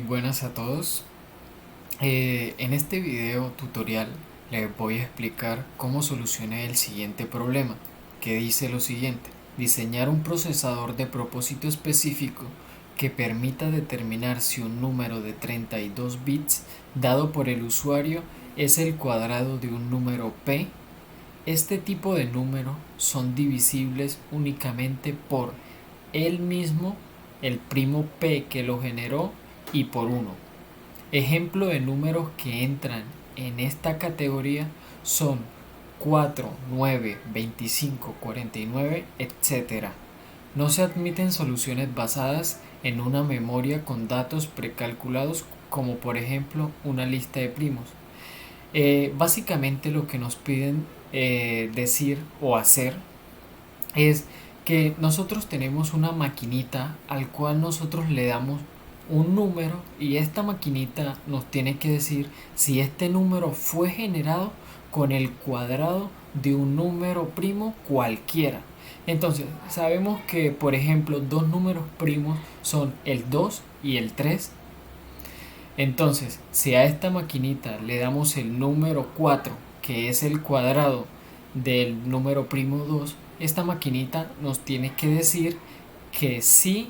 Buenas a todos. En este video tutorial les voy a explicar cómo solucioné el siguiente problema, que dice lo siguiente: diseñar un procesador de propósito específico que permita determinar si un número de 32 bits dado por el usuario es el cuadrado de un número p. Este tipo de números son divisibles únicamente por él mismo, el primo p que lo generó, y por uno. Ejemplo de números que entran en esta categoría son 4, 9, 25, 49, etc. No se admiten soluciones basadas en una memoria con datos precalculados, como por ejemplo una lista de primos. Básicamente lo que nos piden decir o hacer es que nosotros tenemos una maquinita al cual nosotros le damos un número, y esta maquinita nos tiene que decir si este número fue generado con el cuadrado de un número primo cualquiera. Entonces sabemos que, por ejemplo, dos números primos son el 2 y el 3. Entonces, si a esta maquinita le damos el número 4, que es el cuadrado del número primo 2, esta maquinita nos tiene que decir que sí,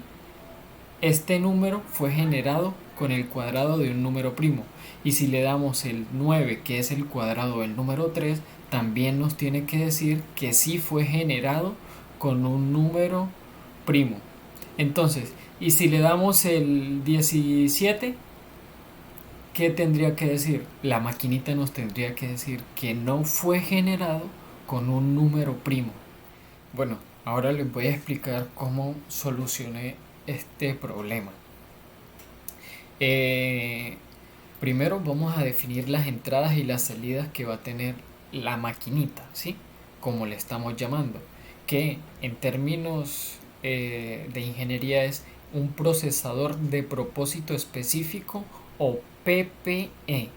este número fue generado con el cuadrado de un número primo. Y si le damos el 9, que es el cuadrado del número 3, también nos tiene que decir que sí fue generado con un número primo. Entonces, y si le damos el 17, ¿qué tendría que decir? La maquinita nos tendría que decir que no fue generado con un número primo. Bueno, ahora les voy a explicar cómo solucioné este problema. Eh, Primero vamos a definir las entradas y las salidas que va a tener la maquinita, ¿sí? Como le estamos llamando, que en términos de ingeniería es un procesador de propósito específico, o PPE.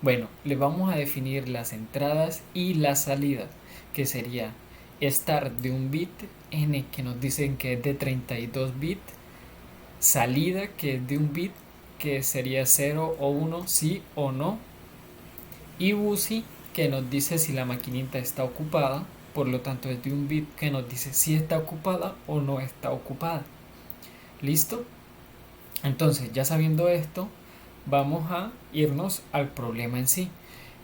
Bueno, le vamos a definir las entradas y las salidas, que sería start de un bit, n que nos dicen que es de 32 bits, salida que es de un bit, que sería 0 o 1, sí o no, y BUSI, que nos dice si la maquinita está ocupada, por lo tanto es de un bit, que nos dice si está ocupada o no está ocupada. ¿Listo? Entonces, ya sabiendo esto, vamos a irnos al problema en sí.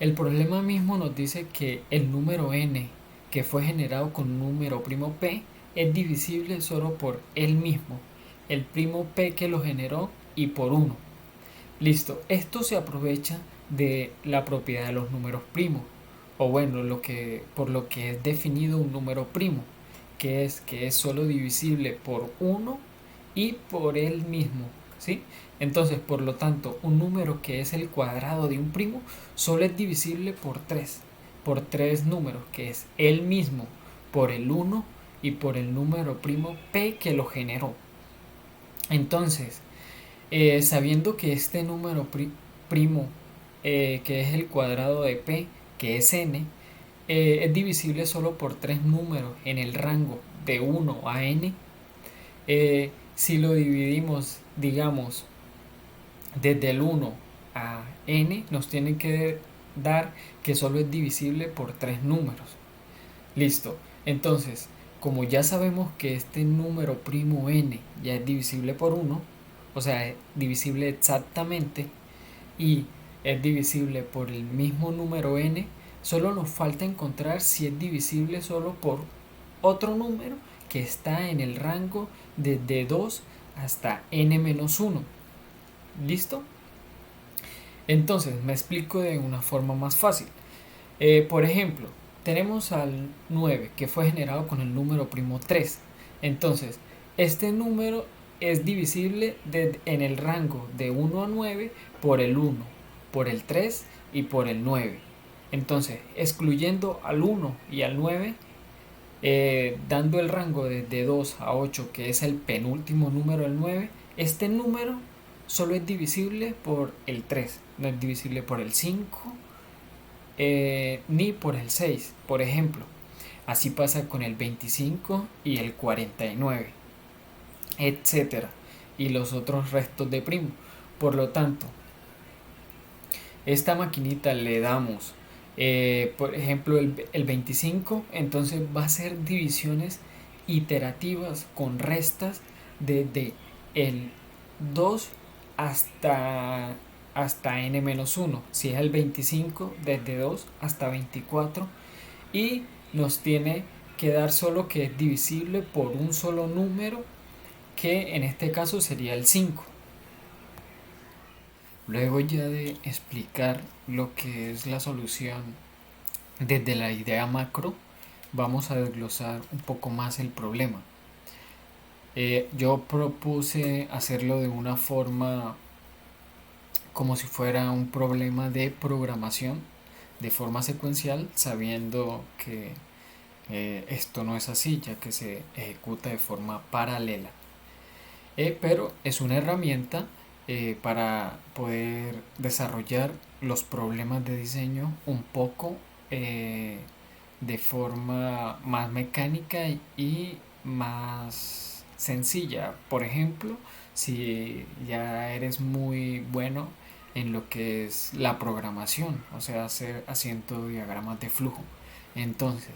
El problema mismo nos dice que el número n, que fue generado con un número primo p, es divisible solo por él mismo, el primo p que lo generó, y por 1. Listo, esto se aprovecha de la propiedad de los números primos, o bueno, por lo que es definido un número primo, que es solo divisible por 1 y por él mismo, ¿sí? Entonces, por lo tanto, un número que es el cuadrado de un primo solo es divisible por tres números, que es él mismo, por el 1 y por el número primo p que lo generó. Entonces, sabiendo que este número primo, que es el cuadrado de p, que es n, es divisible solo por tres números en el rango de 1 a n, si lo dividimos, digamos, desde el 1 a n, nos tiene que dar que solo es divisible por tres números. Listo. Entonces, como ya sabemos que este número primo n ya es divisible por 1, o sea, es divisible exactamente, y es divisible por el mismo número n, solo nos falta encontrar si es divisible solo por otro número que está en el rango desde 2 hasta n-1. ¿Listo? Entonces, me explico de una forma más fácil. Por ejemplo, tenemos al 9, que fue generado con el número primo 3. Entonces, este número es divisible en el rango de 1 a 9 por el 1, por el 3 y por el 9. Entonces, excluyendo al 1 y al 9, dando el rango de 2 a 8, que es el penúltimo número del 9, este número solo es divisible por el 3, no es divisible por el 5, ni por el 6, por ejemplo. Así pasa con el 25 y el 49, etcétera, y los otros restos de primo. Por lo tanto, esta maquinita le damos, por ejemplo, el 25, entonces va a ser divisiones iterativas con restas desde el 2 hasta, hasta n-1. Si es el 25, desde 2 hasta 24. Y nos tiene que dar solo que es divisible por un solo número, que en este caso sería el 5. Luego ya de explicar lo que es la solución desde la idea macro, vamos a desglosar un poco más el problema. Yo propuse hacerlo de una forma como si fuera un problema de programación de forma secuencial, sabiendo que esto no es así, ya que se ejecuta de forma paralela. Pero es una herramienta para poder desarrollar los problemas de diseño un poco de forma más mecánica y más sencilla. Por ejemplo, si ya eres muy bueno en lo que es la programación, o sea, haciendo diagramas de flujo. Entonces,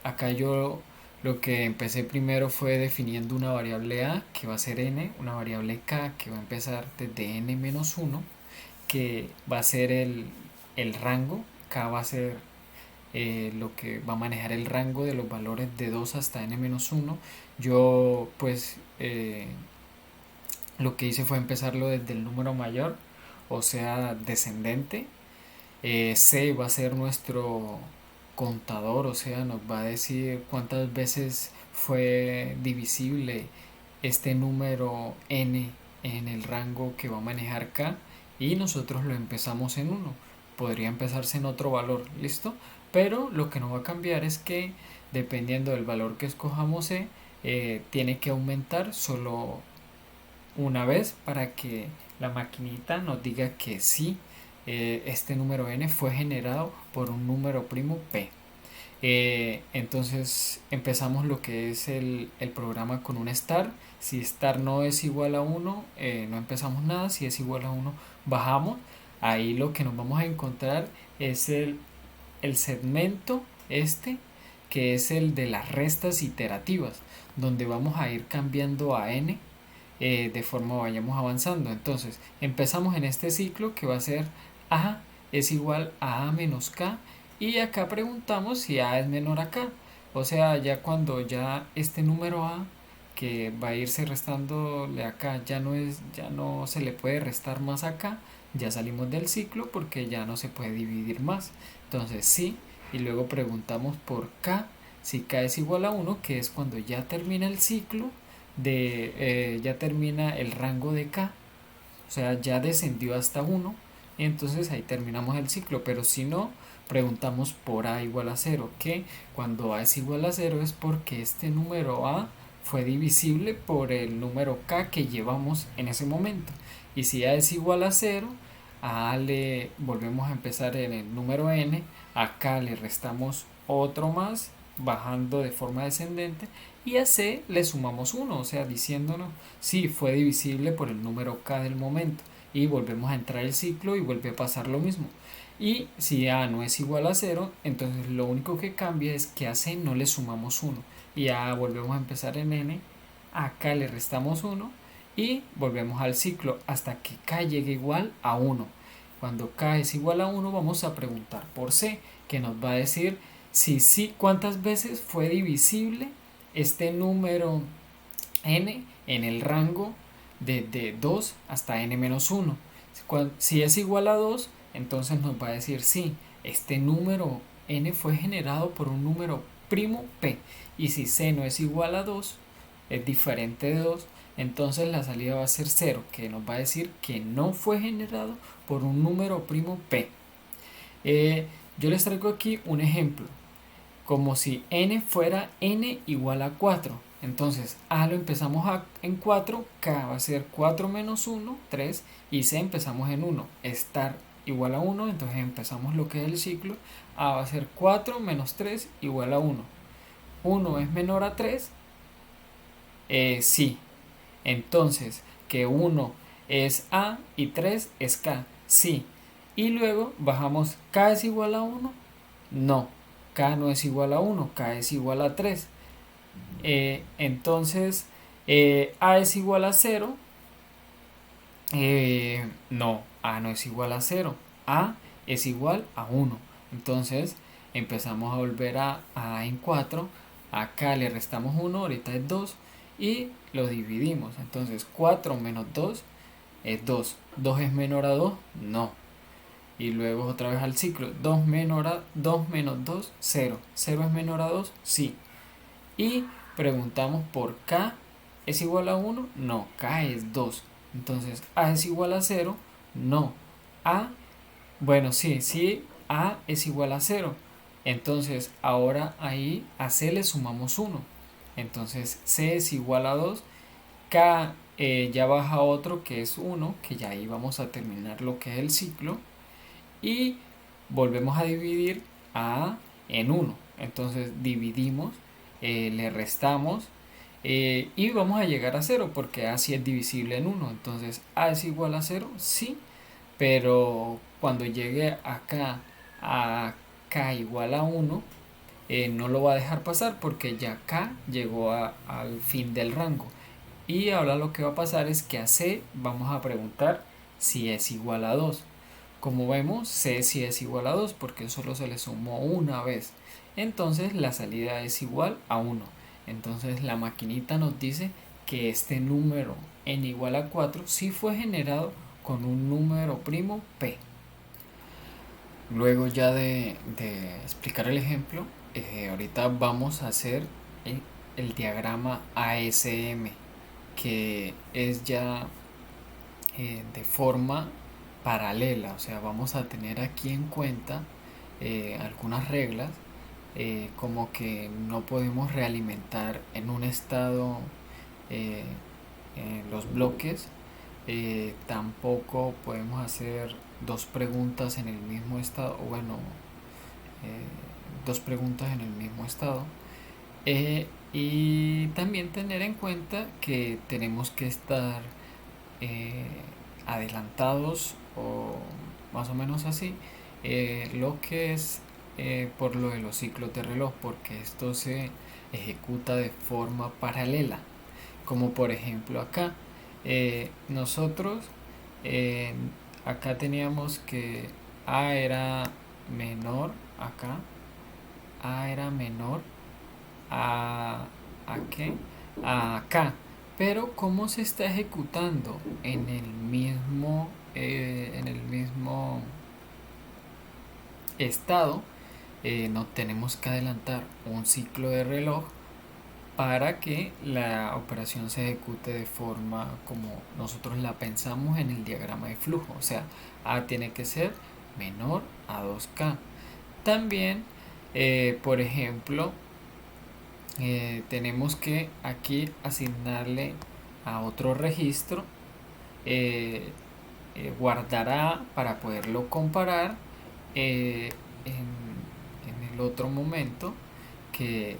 acá yo lo que empecé primero fue definiendo una variable a que va a ser n, una variable k que va a empezar desde n-1, que va a ser el rango. K va a ser lo que va a manejar el rango de los valores de 2 hasta n-1. Yo pues lo que hice fue empezarlo desde el número mayor, o sea, descendente. C va a ser nuestro contador, o sea, nos va a decir cuántas veces fue divisible este número n en el rango que va a manejar k, y nosotros lo empezamos en 1. Podría empezarse en otro valor, ¿listo? Pero lo que no va a cambiar es que dependiendo del valor que escojamos c, tiene que aumentar solo una vez para que la maquinita nos diga que sí, este número n fue generado por un número primo p. Entonces empezamos lo que es el programa con un star. Si star no es igual a 1, no empezamos nada. Si es igual a 1, bajamos. Ahí lo que nos vamos a encontrar es el segmento este, que es el de las restas iterativas, donde vamos a ir cambiando a n de forma vayamos avanzando. Entonces empezamos en este ciclo que va a ser a es igual a menos k, y acá preguntamos si a es menor a k. O sea, ya cuando ya este número a que va a irse restándole acá ya no se le puede restar más acá, ya salimos del ciclo porque ya no se puede dividir más. Entonces sí, y luego preguntamos por k, si k es igual a 1, que es cuando ya termina el ciclo ya termina el rango de k, o sea, ya descendió hasta 1, y entonces ahí terminamos el ciclo. Pero si no, preguntamos por a igual a 0, que cuando a es igual a 0 es porque este número a fue divisible por el número k que llevamos en ese momento. Y si a es igual a 0, a le volvemos a empezar en el número n, acá le restamos otro más bajando de forma descendente, y a c le sumamos 1, o sea, diciéndonos si fue divisible por el número k del momento, y volvemos a entrar el ciclo y vuelve a pasar lo mismo. Y si a no es igual a 0, entonces lo único que cambia es que a c no le sumamos 1, y a volvemos a empezar en n, acá le restamos 1 y volvemos al ciclo hasta que k llegue igual a 1. Cuando k es igual a 1, vamos a preguntar por c, que nos va a decir si sí, cuántas veces fue divisible este número n en el rango de 2 hasta n-1. Si es igual a 2, entonces nos va a decir sí, este número n fue generado por un número primo p. Y si c no es igual a 2, es diferente de 2, entonces la salida va a ser 0, que nos va a decir que no fue generado por un número primo p. Yo les traigo aquí un ejemplo, como si n fuera n igual a 4. Entonces a lo empezamos en 4, k va a ser 4 menos 1, 3, y c empezamos en 1, estar igual a 1, entonces empezamos lo que es el ciclo. A va a ser 4 menos 3 igual a 1. 1 es menor a 3, sí. Entonces que 1 es A y 3 es K. Sí. Y luego bajamos, ¿K es igual a 1? No, K no es igual a 1, K es igual a 3. Entonces, A es igual a 0. No, A no es igual a 0. A es igual a 1. Entonces, empezamos a volver a A en 4. Acá le restamos 1, ahorita es 2. Y lo dividimos. Entonces, 4 menos 2 es 2. ¿2 es menor a 2? No. Y luego otra vez al ciclo. 2 menos 2, 0. ¿0 es menor a 2? Sí. Y preguntamos por K. ¿Es igual a 1? No, K es 2. Entonces, A es igual a 0. No. A, bueno, sí, sí, A es igual a 0. Entonces, ahora ahí a C le sumamos 1. Entonces, C es igual a 2. K ya baja otro que es 1, que ya ahí vamos a terminar lo que es el ciclo. Y volvemos a dividir a en 1. Entonces dividimos, le restamos y vamos a llegar a 0 porque A sí es divisible en 1. Entonces A es igual a 0, sí, pero cuando llegue acá a K igual a 1, no lo va a dejar pasar porque ya K llegó al fin del rango. Y ahora lo que va a pasar es que a C vamos a preguntar si es igual a 2. Como vemos, C sí es igual a 2 porque solo se le sumó una vez. Entonces la salida es igual a 1. Entonces la maquinita nos dice que este número n igual a 4 sí fue generado con un número primo P. Luego ya de explicar el ejemplo, ahorita vamos a hacer el diagrama ASM, que es ya de forma paralela. O sea, vamos a tener aquí en cuenta algunas reglas, como que no podemos realimentar en un estado eh, los bloques. Tampoco podemos hacer dos preguntas en el mismo estado, o bueno, dos preguntas en el mismo estado. Y también tener en cuenta que tenemos que estar eh, adelantados o más o menos así, lo que es por lo de los ciclos de reloj, porque esto se ejecuta de forma paralela, como por ejemplo acá. Nosotros eh, acá teníamos que A era menor, acá A era menor a qué, a K, pero cómo se está ejecutando en el mismo estado, no tenemos que adelantar un ciclo de reloj para que la operación se ejecute de forma como nosotros la pensamos en el diagrama de flujo. O sea, A tiene que ser menor a 2K. También, por ejemplo, tenemos que aquí asignarle a otro registro, eh, guardará para poderlo comparar eh, en el otro momento que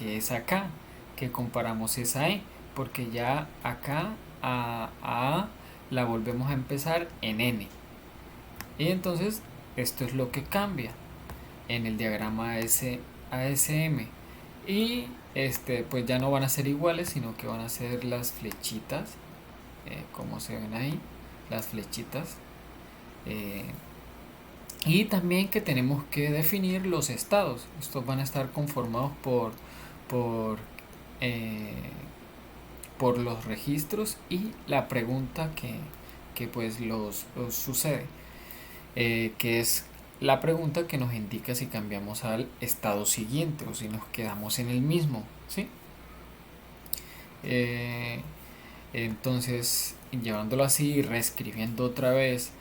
es acá, que comparamos esa E, porque ya acá a la volvemos a empezar en N. Y entonces esto es lo que cambia en el diagrama ASM. Y pues ya no van a ser iguales, sino que van a ser las flechitas, como se ven ahí, las flechitas. eh, y también que tenemos que definir los estados. Estos van a estar conformados por, eh, por los registros y la pregunta que pues los sucede, que es la pregunta que nos indica si cambiamos al estado siguiente o si nos quedamos en el mismo, ¿sí? Eh, entonces, llevándolo así, reescribiendo otra vez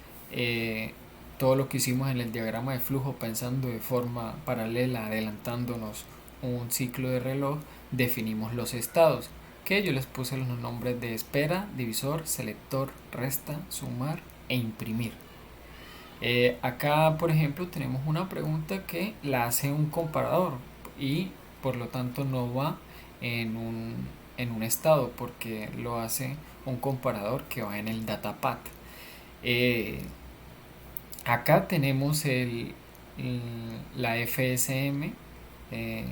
todo lo que hicimos en el diagrama de flujo, pensando de forma paralela, adelantándonos un ciclo de reloj, definimos los estados, que yo les puse los nombres de espera, divisor, selector, resta, sumar e imprimir. Acá, por ejemplo, tenemos una pregunta que la hace un comparador y por lo tanto no va en un en un estado porque lo hace un comparador que va en el datapad. Acá tenemos la FSM, eh,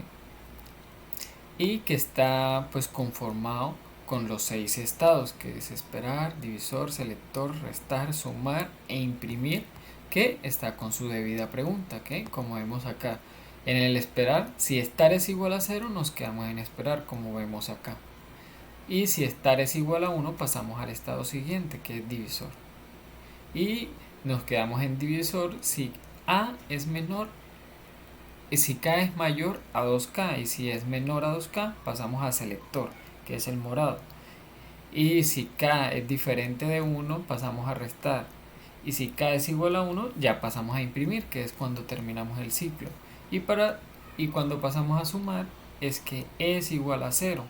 y que está pues conformado con los 6 estados, que es esperar, divisor, selector, restar, sumar e imprimir, que está con su debida pregunta, que como vemos acá en el esperar, si estar es igual a 0 nos quedamos en esperar, como vemos acá, y si estar es igual a 1 pasamos al estado siguiente, que es divisor, y nos quedamos en divisor si a es menor, si k es mayor a 2k, y si es menor a 2k pasamos a selector, que es el morado, y si k es diferente de 1 pasamos a restar, y si k es igual a 1 ya pasamos a imprimir, que es cuando terminamos el ciclo, y cuando pasamos a sumar es que es igual a 0,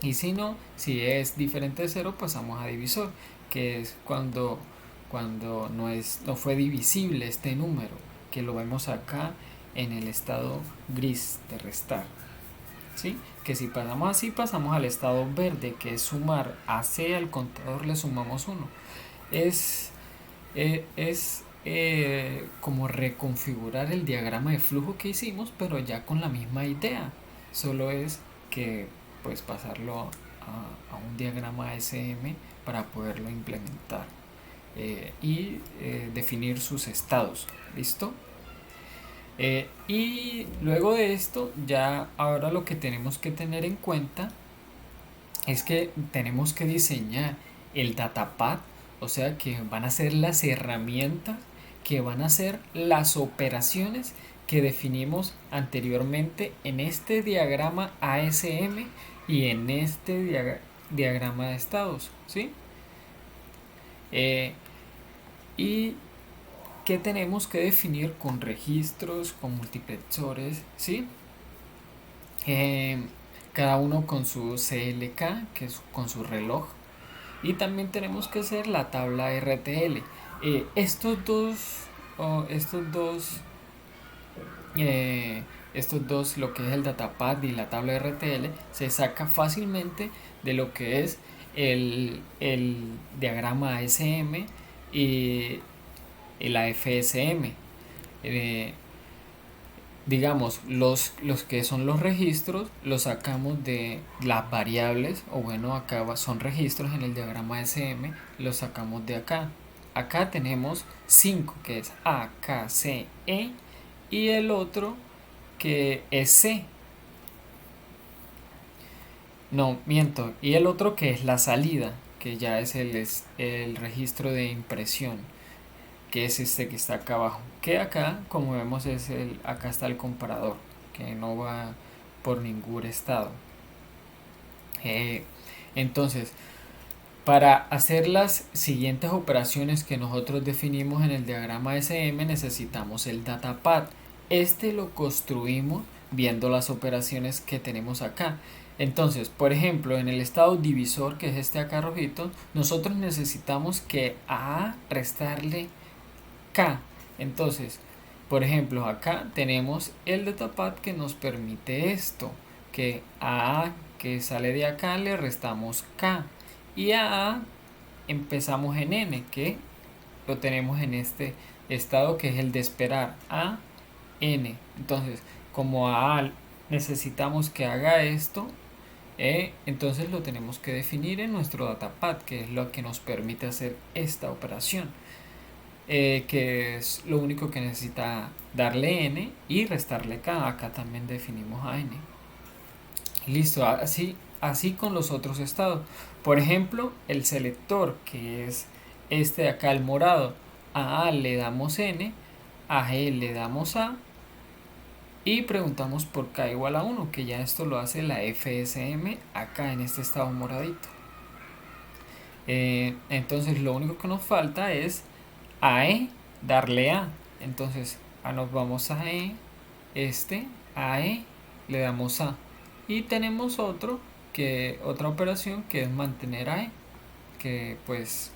y si no, si es diferente de 0 pasamos a divisor, que es cuando no fue divisible este número, que lo vemos acá en el estado gris de restar, ¿sí? Que si pasamos así pasamos al estado verde, que es sumar. A C al contador le sumamos 1. Es como reconfigurar el diagrama de flujo que hicimos, pero ya con la misma idea, solo es que pues pasarlo a un diagrama SM para poderlo implementar, y definir sus estados. ¿Listo? Y luego de esto, ya ahora lo que tenemos que tener en cuenta es que tenemos que diseñar el datapad, o sea que van a ser las herramientas que van a ser las operaciones que definimos anteriormente en este diagrama ASM y en este diagrama de estados, ¿sí? Y que tenemos que definir con registros, con multiplexores, ¿sí? Cada uno con su CLK, que es con su reloj, y también tenemos que hacer la tabla RTL. Estos dos, oh, estos dos, lo que es el datapad y la tabla RTL, se saca fácilmente de lo que es el diagrama ASM y la FSM. Eh, digamos, los que son los registros los sacamos de las variables, o bueno, acá son registros en el diagrama SM, los sacamos de acá. Acá tenemos 5, que es A, K, C, E, y el otro que es C. No, miento. Y el otro que es la salida, que ya es el registro de impresión, que es este que está acá abajo, que acá como vemos acá está el comparador, que no va por ningún estado. Entonces, para hacer las siguientes operaciones que nosotros definimos en el diagrama SM necesitamos el datapad. Este lo construimos viendo las operaciones que tenemos acá. Entonces, por ejemplo, en el estado divisor, que es este acá rojito, nosotros necesitamos que a restarle K. Entonces, por ejemplo, acá tenemos el datapad que nos permite esto, que a que sale de acá le restamos K, y a empezamos en N, que lo tenemos en este estado que es el de esperar, a N. Entonces, como a necesitamos que haga esto, entonces lo tenemos que definir en nuestro datapad, que es lo que nos permite hacer esta operación. Que es lo único que necesita darle n y restarle k. Acá también definimos a n. Listo, así con los otros estados. Por ejemplo, el selector, que es este de acá, el morado. A le damos n, a g le damos a, y preguntamos por k igual a 1, que ya esto lo hace la FSM acá en este estado moradito. Entonces lo único que nos falta es a E, darle A. Entonces nos vamos a E, a E, le damos A. Y tenemos otra operación que es mantener a E, que pues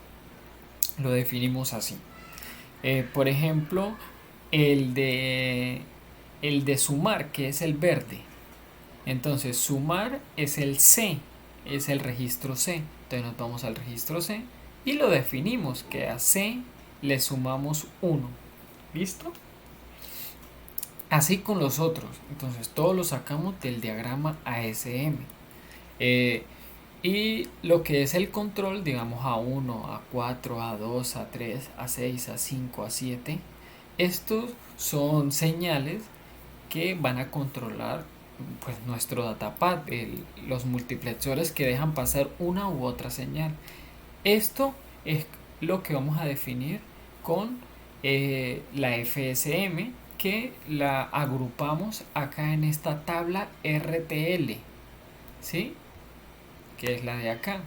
lo definimos así. Por ejemplo, el de sumar, que es el verde. Entonces sumar es el C, es el registro C. Entonces nos vamos al registro C y lo definimos, que a C le sumamos 1. ¿Listo? Así con los otros. Entonces todos los sacamos del diagrama ASM. Y lo que es el control, digamos A1, A4, A2, A3, A6, A5, A7, estos son señales que van a controlar pues nuestro datapad, los multiplexores que dejan pasar una u otra señal. Esto es lo que vamos a definir con la FSM, que la agrupamos acá en esta tabla RTL, ¿sí? Que es la de acá.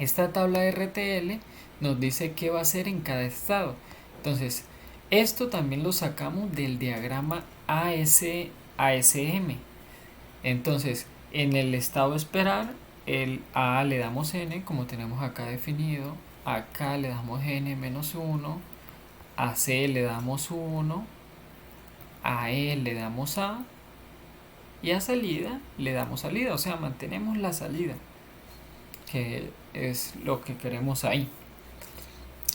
Esta tabla RTL nos dice qué va a hacer en cada estado. Entonces, esto también lo sacamos del diagrama ASM. Entonces, en el estado esperar, el A le damos N, como tenemos acá definido. Acá le damos N menos 1. A C le damos 1. A E le damos A. Y a salida le damos salida. O sea, mantenemos la salida, que es lo que queremos ahí.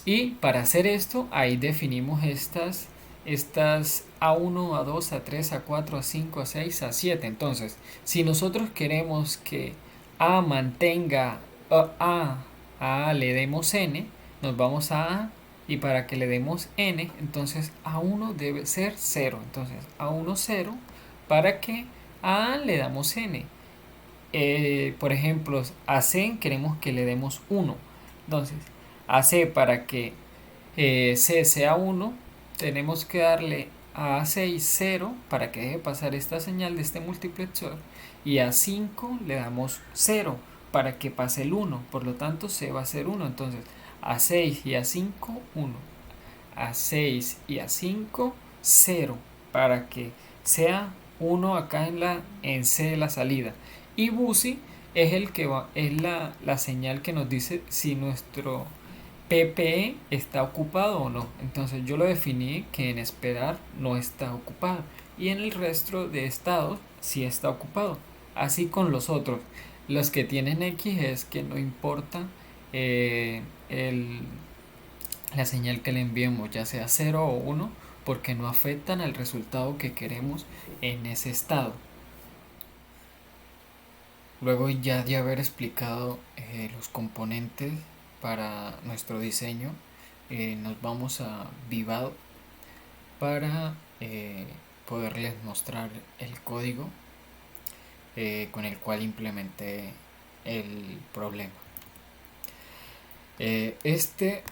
Y para hacer esto, ahí definimos estas A1, A2, A3, A4, A5, A6, A7. Entonces, si nosotros queremos que A mantenga a le demos N, nos vamos a y para que le demos N, entonces A1 debe ser 0. Entonces, A1, 0, para que a le damos N. Por ejemplo, a C queremos que le demos 1. Entonces, a C, para que C sea 1, tenemos que darle a 6 0 para que deje pasar esta señal de este multiplexor, y a 5 le damos 0 para que pase el 1. Por lo tanto, C va a ser 1. Entonces, a 6 y a 5, 1. A 6 y a 5, 0 para que sea 1 acá en C de la salida. Y BUSI es el que es la señal que nos dice si nuestro PPE está ocupado o no. Entonces yo lo definí que en esperar no está ocupado, y en el resto de estados sí está ocupado. Así con los otros. Los que tienen X es que no importa eh, el, la señal que le enviemos, ya sea 0 o 1, porque no afectan al resultado que queremos en ese estado. Luego ya de haber explicado los componentes para nuestro diseño, nos vamos a Vivado para poderles mostrar el código con el cual implementé el problema. Este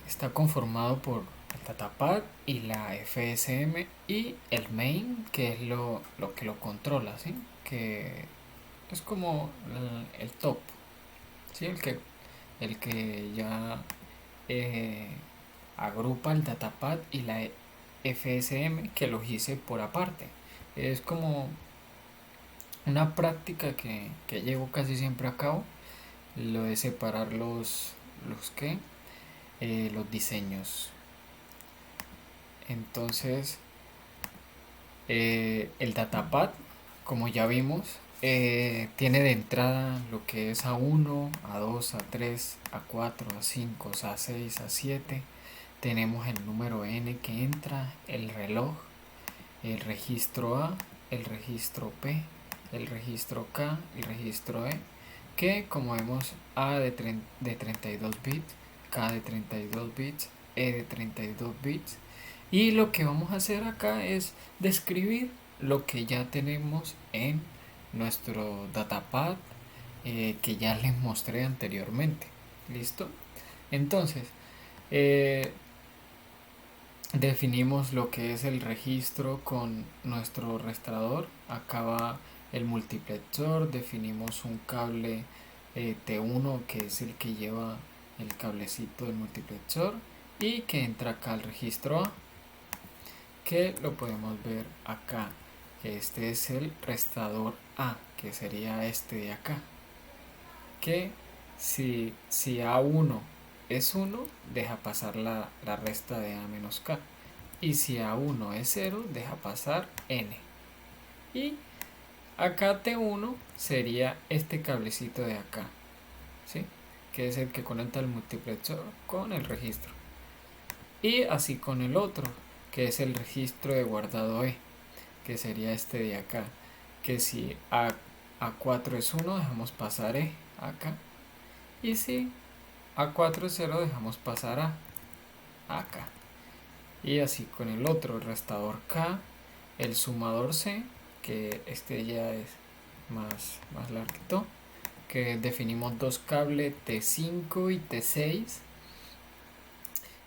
está conformado por el datapad y la FSM y el main, que es lo que lo controla, ¿sí? Que es como el top, ¿sí? El que ya eh, agrupa el datapad y la FSM, que los hice por aparte. Es como una práctica que llevo casi siempre a cabo, lo de separar los diseños. Entonces, el datapad, como ya vimos, tiene de entrada lo que es A1, A2, A3, A4, A5, A6, A7. Tenemos el número N que entra, el reloj, el registro A, el registro P, el registro K, el registro E, que como vemos, A de 32 bits, K de 32 bits, E de 32 bits. Y lo que vamos a hacer acá es describir lo que ya tenemos en nuestro datapad, que ya les mostré anteriormente. ¿Listo? Entonces, eh, definimos lo que es el registro con nuestro rastreador. Acá va el multiplexor. Definimos un cable T1, que es el que lleva el cablecito del multiplexor y que entra acá al registro A, que lo podemos ver acá. Este es el rastreador A, que sería este de acá, que si A1 es 1, deja pasar la resta de A menos K. Y si A1 es 0, deja pasar N. Y Acá T1 sería este cablecito de acá, ¿sí? Que es el que conecta el multiplexor con el registro. Y así con el otro, que es el registro de guardado E, que sería este de acá. Que si A4 es 1, dejamos pasar E acá. Y si A4 es 0, dejamos pasar A acá. Y así con el otro, el restador K, el sumador C, que este ya es más larguito, que definimos dos cables T5 y T6,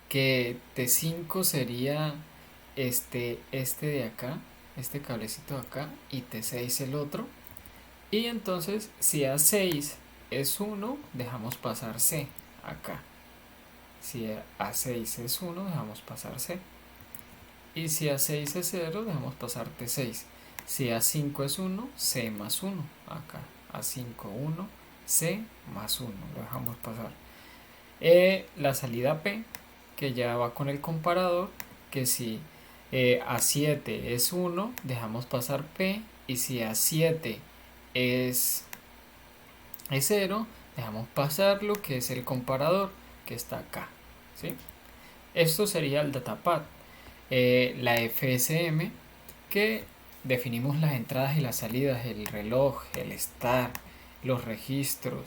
que T5 sería este de acá, este cablecito de acá, y T6 el otro. Y entonces si A6 es 1, dejamos pasar C acá. Si A6 es 1, dejamos pasar C. Y si A6 es 0, dejamos pasar T6. Si A5 es 1, C más 1 acá. A5, 1, C más 1, lo dejamos pasar. La salida P, que ya va con el comparador, que si A7 es 1, dejamos pasar P. Y si A7 es 0, dejamos pasar lo que es el comparador, que está acá, ¿sí? Esto sería el datapad. La FSM, que definimos las entradas y las salidas, el reloj, el start, los registros,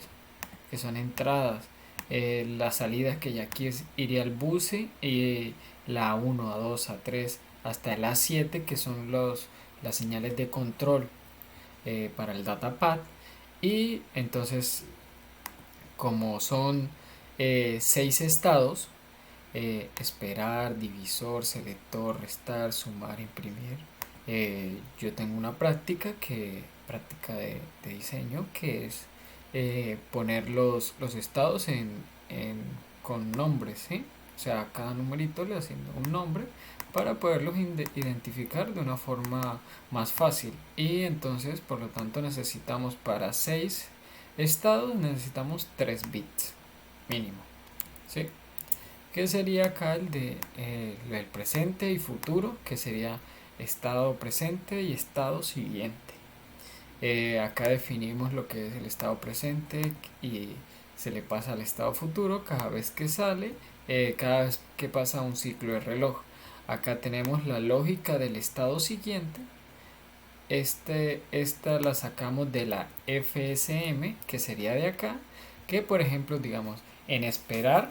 que son entradas, las salidas, que ya aquí iría el buce, y la A1, A2, A3, hasta el A7, que son las señales de control para el datapad. Y entonces, como son 6 estados, esperar, divisor, selector, restar, sumar, imprimir. Yo tengo una práctica de diseño, que es poner los estados con nombres, ¿sí? O sea, cada numerito le haciendo un nombre para poderlos identificar de una forma más fácil. Y entonces, por lo tanto, necesitamos para 6 estados, necesitamos 3 bits mínimo, ¿sí? Que sería acá el presente y futuro, que sería estado presente y estado siguiente. Acá definimos lo que es el estado presente y se le pasa al estado futuro cada vez que sale, cada vez que pasa un ciclo de reloj. Acá tenemos la lógica del estado siguiente. Esta la sacamos de la FSM, que sería de acá, que por ejemplo, digamos, en esperar,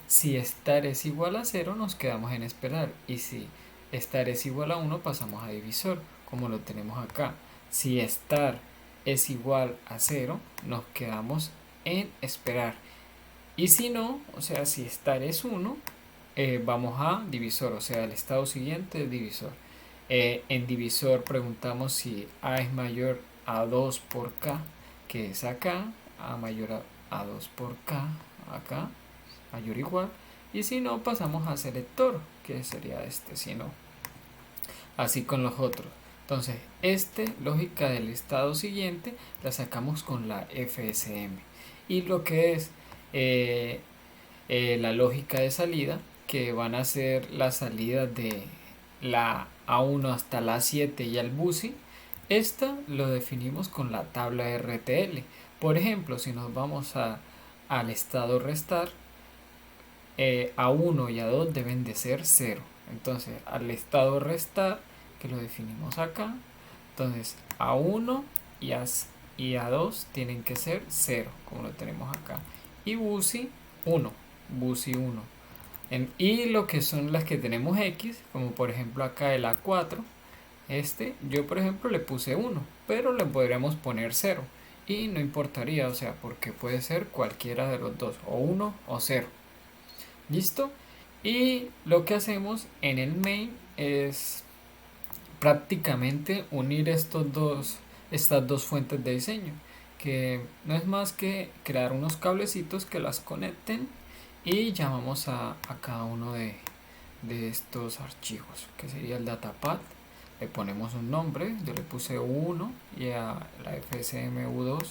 si estar es igual a 0, nos quedamos en esperar. Y si estar es igual a 1, pasamos a divisor, como lo tenemos acá. Si estar es igual a 0, nos quedamos en esperar. Y si no, o sea, si estar es 1, vamos a divisor, o sea, el estado siguiente es divisor. En divisor preguntamos si A es mayor a 2 por K, que es acá, A mayor a 2 por K, acá, mayor o igual. Y si no, pasamos a selector, que sería si no. Así con los otros. Entonces, lógica del estado siguiente, la sacamos con la FSM. Y lo que es la lógica de salida, que van a ser las salidas de la A1 hasta la A7 y al BUSI, esta lo definimos con la tabla RTL. Por ejemplo, si nos vamos al estado restar, A1 y A2 deben de ser 0. Entonces, al estado restar, que lo definimos acá, entonces A1 y A2 tienen que ser 0, como lo tenemos acá. Y BUSI 1, BUSI 1. Y lo que son las que tenemos X, como por ejemplo acá el A4, yo por ejemplo le puse 1, pero le podríamos poner 0. Y no importaría, o sea, porque puede ser cualquiera de los dos, o 1 o 0. ¿Listo? Y lo que hacemos en el main es prácticamente unir estas dos fuentes de diseño, que no es más que crear unos cablecitos que las conecten, y llamamos a cada uno de estos archivos, que sería el datapad. Le ponemos un nombre, yo le puse U1 y a la FSM U2,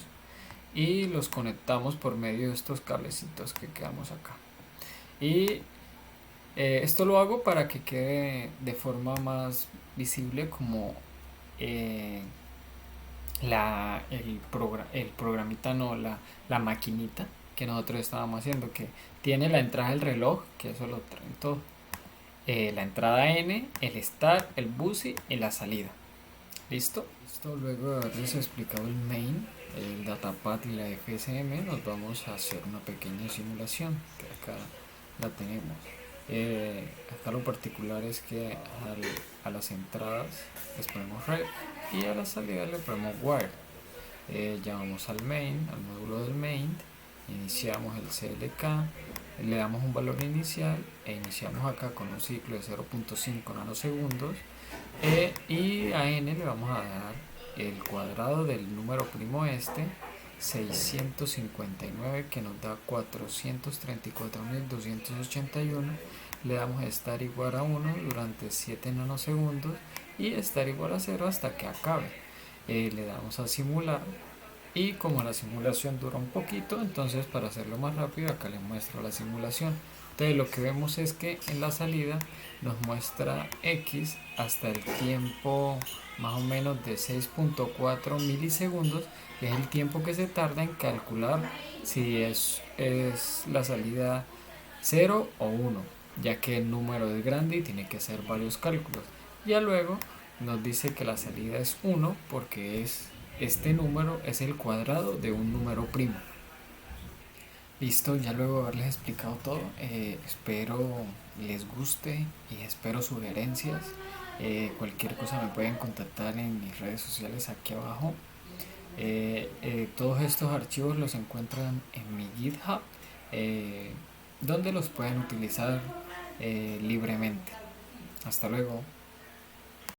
y los conectamos por medio de estos cablecitos que quedamos acá. Y esto lo hago para que quede de forma más visible como el programita, no, la maquinita que nosotros estábamos haciendo, que tiene la entrada del reloj, que eso lo traen todo. La entrada N, el start, el BUSI y la salida. ¿Listo? Listo, luego de haberles explicado el main, el datapad y la FSM, nos vamos a hacer una pequeña simulación, que acá la tenemos. Acá lo particular es que a las entradas les ponemos red y a la salida le ponemos wire. Llamamos al main, al módulo del main, iniciamos el CLK, le damos un valor inicial e iniciamos acá con un ciclo de 0.5 nanosegundos, y a n le vamos a dar el cuadrado del número primo 659, que nos da 434.281. Le damos estar igual a 1 durante 7 nanosegundos y estar igual a 0 hasta que acabe. Le damos a simular y como la simulación dura un poquito, entonces para hacerlo más rápido acá les muestro la simulación. Entonces lo que vemos es que en la salida nos muestra X hasta el tiempo más o menos de 6.4 milisegundos, que es el tiempo que se tarda en calcular si es la salida 0 o 1, ya que el número es grande y tiene que hacer varios cálculos. Ya luego nos dice que la salida es 1 porque este número es el cuadrado de un número primo. Listo, ya luego de haberles explicado todo, espero les guste y espero sugerencias. Cualquier cosa me pueden contactar en mis redes sociales aquí abajo. Todos estos archivos los encuentran en mi GitHub, donde los pueden utilizar libremente. Hasta luego.